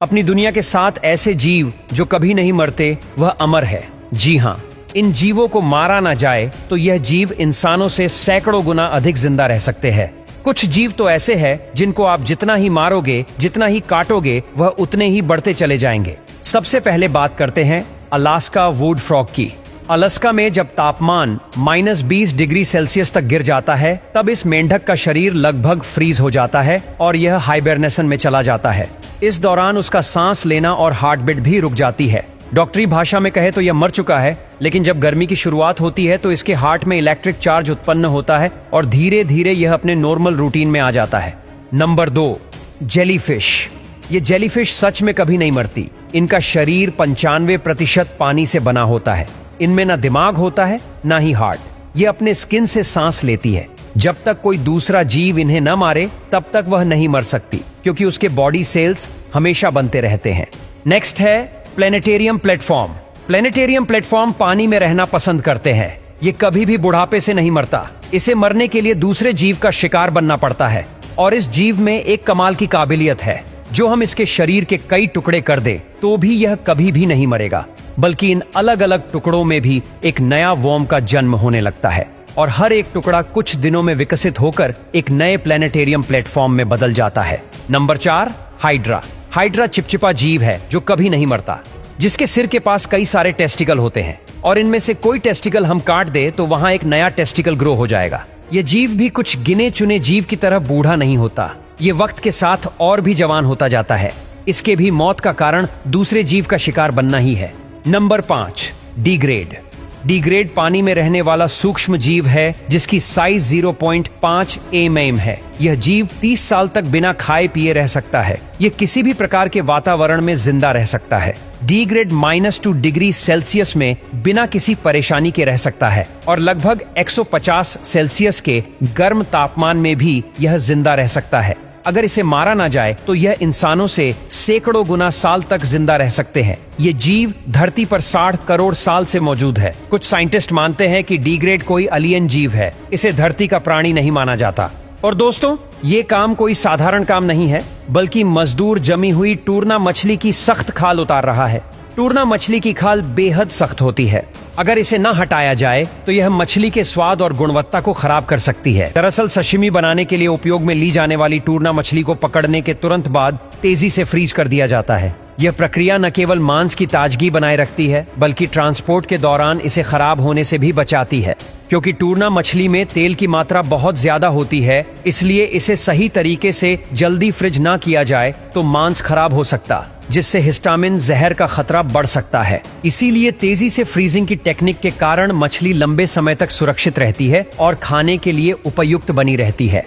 अपनी दुनिया के 7 ऐसे जीव जो कभी नहीं मरते, वह अमर है। जी हाँ, इन जीवों को मारा ना जाए तो यह जीव इंसानों से सैकड़ों गुना अधिक जिंदा रह सकते हैं। कुछ जीव तो ऐसे हैं जिनको आप जितना ही मारोगे, जितना ही काटोगे, वह उतने ही बढ़ते चले जाएंगे। सबसे पहले बात करते हैं अलास्का वुड फ्रॉग की। अलास्का में जब तापमान -20 डिग्री सेल्सियस तक गिर जाता है, तब इस मेंढक का शरीर लगभग फ्रीज हो जाता है और यह हाइबरनेशन में चला जाता है। इस दौरान उसका सांस लेना और हार्ट बीट भी रुक जाती है। डॉक्टरी भाषा में कहे तो यह मर चुका है, लेकिन जब गर्मी की शुरुआत होती है तो इसके हार्ट में इलेक्ट्रिक चार्ज उत्पन्न होता है और धीरे धीरे यह अपने नॉर्मल रूटीन में आ जाता है। Number 2, jellyfish. ये जेलीफिश सच में कभी नहीं मरती। इनका शरीर 95% पानी से बना होता है। इनमें ना दिमाग होता है, ना ही हार्ट। ये अपने स्किन से सांस लेती है। जब तक कोई दूसरा जीव इन्हें न मारे, तब तक वह नहीं मर सकती, क्योंकि उसके बॉडी सेल्स हमेशा बनते रहते हैं। नेक्स्ट है प्लेनेटेरियम प्लेटफॉर्म। प्लेनेटेरियम प्लेटफॉर्म पानी में रहना पसंद करते हैं। ये कभी भी बुढ़ापे से नहीं मरता। इसे मरने के लिए दूसरे जीव का शिकार बनना पड़ता है। और इस जीव में एक कमाल की काबिलियत है, जो हम इसके शरीर के कई टुकड़े कर दे तो भी यह कभी भी नहीं मरेगा, बल्कि इन अलग अलग टुकड़ों में भी एक नया वॉर्म का जन्म होने लगता है और हर एक टुकड़ा कुछ दिनों में विकसित होकर एक नए प्लेनेटेरियम प्लेटफॉर्म में बदल जाता है। Number 4, hydra. हाइड्रा चिपचिपा जीव है जो कभी नहीं मरता, जिसके सिर के पास कई सारे टेस्टिकल होते हैं और इनमें से कोई टेस्टिकल हम काट दे तो वहां एक नया टेस्टिकल ग्रो हो जाएगा। ये जीव भी कुछ गिने चुने जीव की तरह बूढ़ा नहीं होता। ये वक्त के साथ और भी जवान होता जाता है। इसके भी मौत का कारण दूसरे जीव का शिकार बनना ही है। Number 5, degrade. डीग्रेड पानी में रहने वाला सूक्ष्म जीव है जिसकी साइज 0.5 mm है। यह जीव 30 साल तक बिना खाए पिए रह सकता है। यह किसी भी प्रकार के वातावरण में जिंदा रह सकता है। डीग्रेड -2 डिग्री सेल्सियस में बिना किसी परेशानी के रह सकता है और लगभग 150 सेल्सियस के गर्म तापमान में भी यह जिंदा रह सकता है। अगर इसे मारा ना जाए तो यह इंसानों से सैकड़ों गुना साल तक जिंदा रह सकते हैं। ये जीव धरती पर 60 करोड़ साल से मौजूद है। कुछ साइंटिस्ट मानते हैं कि डीग्रेड कोई एलियन जीव है। इसे धरती का प्राणी नहीं माना जाता। और दोस्तों, ये काम कोई साधारण काम नहीं है, बल्कि मजदूर जमी हुई टूना मछली की सख्त खाल उतार रहा है। टूना मछली की खाल बेहद सख्त होती है। अगर इसे न हटाया जाए तो यह मछली के स्वाद और गुणवत्ता को खराब कर सकती है। दरअसल सशिमी बनाने के लिए उपयोग में ली जाने वाली टूना मछली को पकड़ने के तुरंत बाद तेजी से फ्रीज कर दिया जाता है। यह प्रक्रिया न केवल मांस की ताजगी बनाए रखती है, बल्कि ट्रांसपोर्ट के दौरान इसे खराब होने से भी बचाती है। क्योंकि टूना मछली में तेल की मात्रा बहुत ज्यादा होती है, इसलिए इसे सही तरीके से जल्दी फ्रिज ना किया जाए तो मांस खराब हो सकता, जिससे हिस्टामिन जहर का खतरा बढ़ सकता है। इसीलिए तेजी से फ्रीजिंग की टेक्निक के कारण मछली लंबे समय तक सुरक्षित रहती है और खाने के लिए उपयुक्त बनी रहती है।